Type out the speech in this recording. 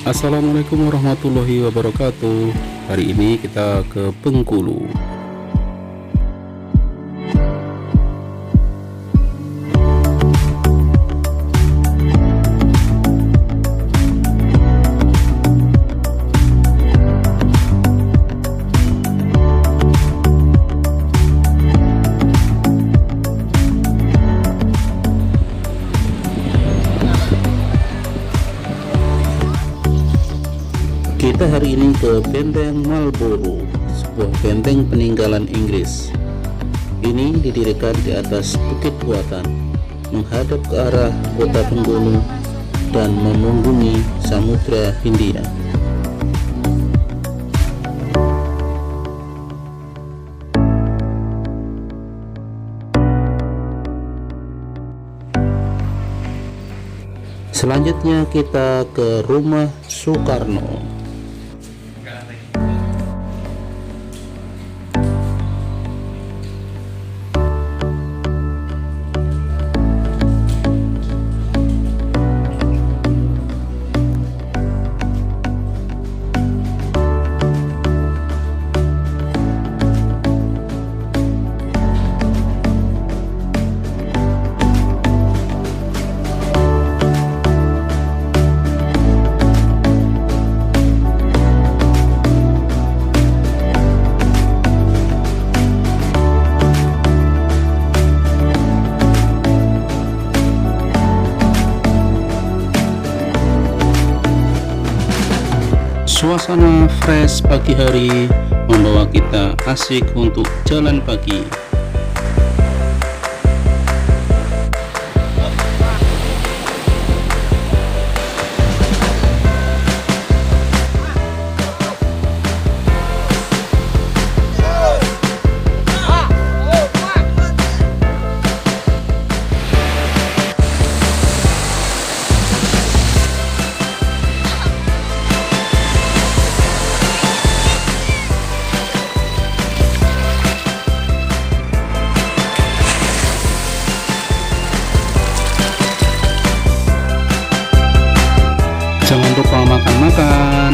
Assalamualaikum warahmatullahi wabarakatuh. Hari ini kita ke Bengkulu. Kita hari ini ke Benteng Marlborough, sebuah benteng peninggalan Inggris. Ini didirikan di atas Bukit Buatan, menghadap ke arah kota Bengkulu dan memunggungi Samudra Hindia. Selanjutnya kita ke rumah Soekarno. Suasana fresh pagi hari membawa kita asik untuk jalan pagi. Jangan lupa makan-makan.